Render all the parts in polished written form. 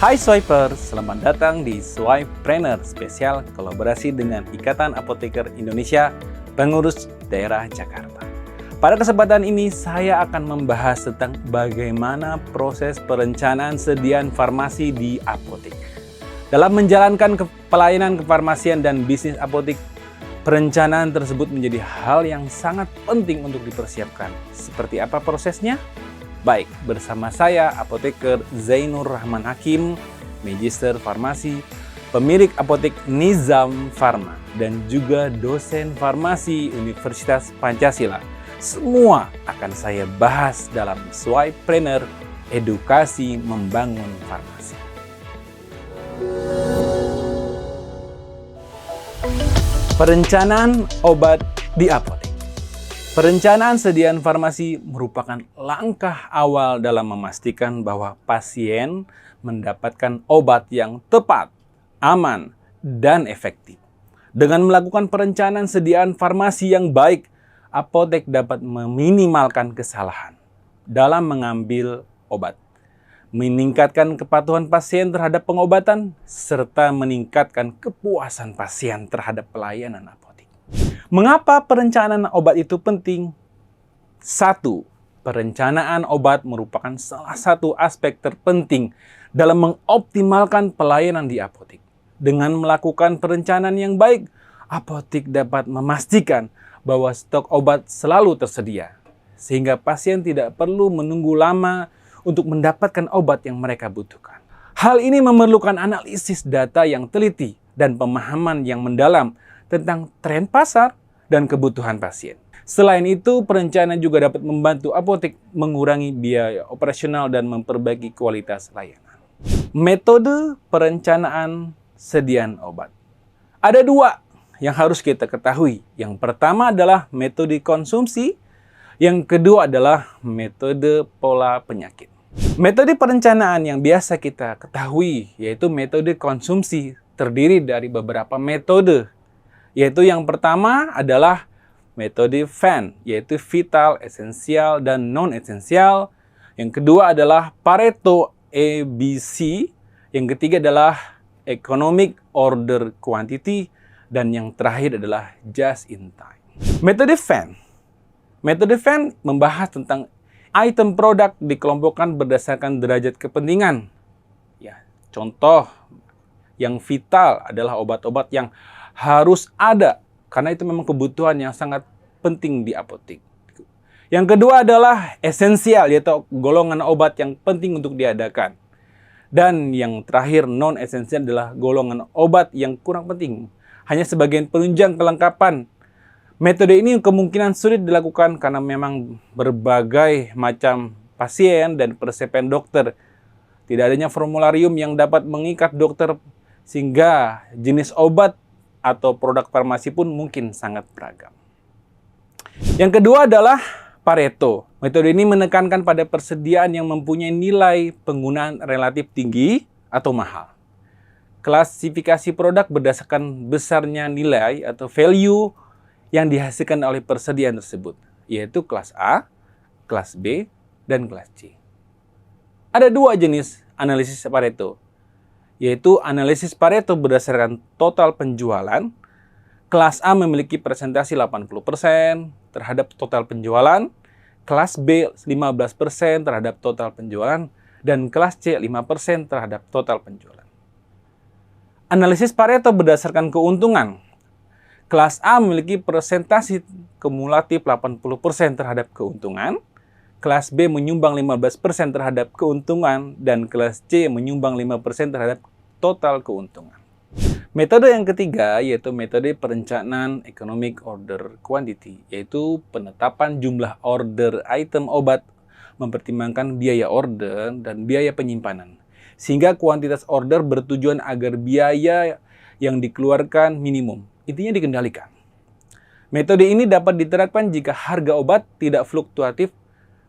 Hai Swiper, selamat datang di Swipepreneur spesial kolaborasi dengan Ikatan Apoteker Indonesia Pengurus Daerah Jakarta. Pada kesempatan ini saya akan membahas tentang bagaimana proses perencanaan sediaan farmasi di apotek. Dalam menjalankan pelayanan kefarmasian dan bisnis apotek, perencanaan tersebut menjadi hal yang sangat penting untuk dipersiapkan. Seperti apa prosesnya? Baik, bersama saya Apoteker Zainur Rahman Hakim, Magister Farmasi, pemilik apotek Nizam Pharma, dan juga dosen farmasi Universitas Pancasila. Semua akan saya bahas dalam Swipepreneur Edukasi Membangun Farmasi. Perencanaan obat di apotek. Perencanaan sediaan farmasi merupakan langkah awal dalam memastikan bahwa pasien mendapatkan obat yang tepat, aman, dan efektif. Dengan melakukan perencanaan sediaan farmasi yang baik, apotek dapat meminimalkan kesalahan dalam mengambil obat, meningkatkan kepatuhan pasien terhadap pengobatan, serta meningkatkan kepuasan pasien terhadap pelayanan apotek. Mengapa perencanaan obat itu penting? 1. Perencanaan obat merupakan salah satu aspek terpenting dalam mengoptimalkan pelayanan di apotek. Dengan melakukan perencanaan yang baik, apotek dapat memastikan bahwa stok obat selalu tersedia, sehingga pasien tidak perlu menunggu lama untuk mendapatkan obat yang mereka butuhkan. Hal ini memerlukan analisis data yang teliti dan pemahaman yang mendalam tentang tren pasar dan kebutuhan pasien. Selain itu, perencanaan juga dapat membantu apotek mengurangi biaya operasional dan memperbaiki kualitas layanan. Metode perencanaan sediaan obat. Ada 2 yang harus kita ketahui. Yang pertama adalah metode konsumsi, yang kedua adalah metode pola penyakit. Metode perencanaan yang biasa kita ketahui yaitu metode konsumsi terdiri dari beberapa metode. Yaitu yang pertama adalah metode VAN, yaitu vital, esensial, dan non-esensial. Yang kedua adalah Pareto ABC. Yang ketiga adalah Economic Order Quantity. Dan yang terakhir adalah Just in Time. Metode VAN. Metode VAN membahas tentang item produk dikelompokkan berdasarkan derajat kepentingan. Ya, contoh yang vital adalah obat-obat yang harus ada, karena itu memang kebutuhan yang sangat penting di apotek. Yang kedua adalah esensial, yaitu golongan obat yang penting untuk diadakan. Dan yang terakhir, non-esensial adalah golongan obat yang kurang penting, hanya sebagian penunjang kelengkapan. Metode ini kemungkinan sulit dilakukan karena memang berbagai macam pasien dan persepen dokter. Tidak adanya formularium yang dapat mengikat dokter, sehingga jenis obat atau produk farmasi pun mungkin sangat beragam. Yang kedua adalah Pareto. Metode ini menekankan pada persediaan yang mempunyai nilai penggunaan relatif tinggi atau mahal. Klasifikasi produk berdasarkan besarnya nilai atau value yang dihasilkan oleh persediaan tersebut, yaitu kelas A, kelas B, dan kelas C. Ada 2 jenis analisis Pareto, yaitu analisis Pareto berdasarkan total penjualan. Kelas A memiliki presentasi 80% terhadap total penjualan, kelas B 15% terhadap total penjualan, dan kelas C 5% terhadap total penjualan. Analisis Pareto berdasarkan keuntungan. Kelas A memiliki presentasi kumulatif 80% terhadap keuntungan, kelas B menyumbang 15% terhadap keuntungan, dan kelas C menyumbang 5% terhadap total keuntungan. Metode yang ketiga yaitu metode perencanaan Economic Order Quantity, yaitu penetapan jumlah order item obat mempertimbangkan biaya order dan biaya penyimpanan, sehingga kuantitas order bertujuan agar biaya yang dikeluarkan minimum, intinya dikendalikan. Metode ini dapat diterapkan jika harga obat tidak fluktuatif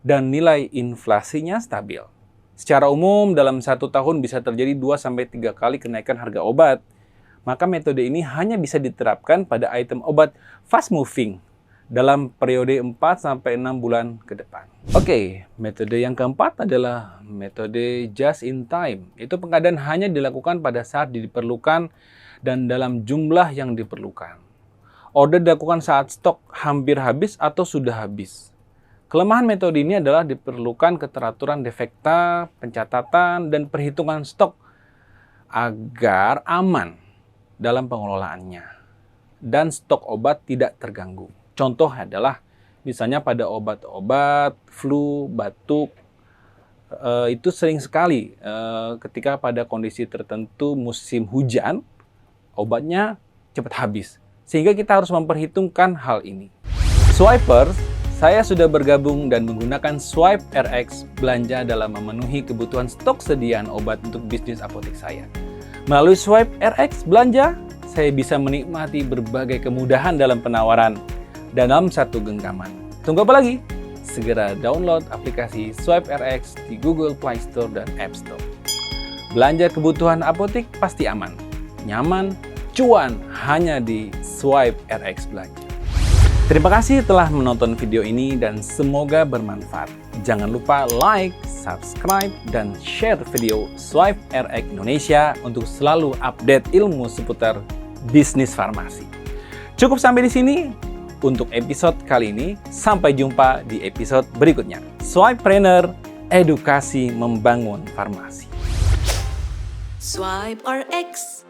dan nilai inflasinya stabil. Secara umum, dalam 1 tahun bisa terjadi 2-3 kali kenaikan harga obat. Maka metode ini hanya bisa diterapkan pada item obat fast moving dalam periode 4-6 bulan ke depan. Oke, metode yang keempat adalah metode just in time. Itu pengadaan hanya dilakukan pada saat diperlukan dan dalam jumlah yang diperlukan. Order dilakukan saat stok hampir habis atau sudah habis. Kelemahan metode ini adalah diperlukan keteraturan defekta, pencatatan, dan perhitungan stok agar aman dalam pengelolaannya dan stok obat tidak terganggu. Contoh adalah misalnya pada obat-obat flu, batuk, itu sering sekali ketika pada kondisi tertentu musim hujan, obatnya cepat habis. Sehingga kita harus memperhitungkan hal ini. Swipers, saya sudah bergabung dan menggunakan Swipe RX belanja dalam memenuhi kebutuhan stok sediaan obat untuk bisnis apotek saya. Melalui Swipe RX belanja, saya bisa menikmati berbagai kemudahan dalam penawaran dalam satu genggaman. Tunggu apa lagi? Segera download aplikasi Swipe RX di Google Play Store dan App Store. Belanja kebutuhan apotek pasti aman, nyaman, cuan hanya di Swipe RX belanja. Terima kasih telah menonton video ini dan semoga bermanfaat. Jangan lupa like, subscribe, dan share video Swipe RX Indonesia untuk selalu update ilmu seputar bisnis farmasi. Cukup sampai di sini untuk episode kali ini. Sampai jumpa di episode berikutnya. Swipepreneur, edukasi membangun farmasi. Swipe RX.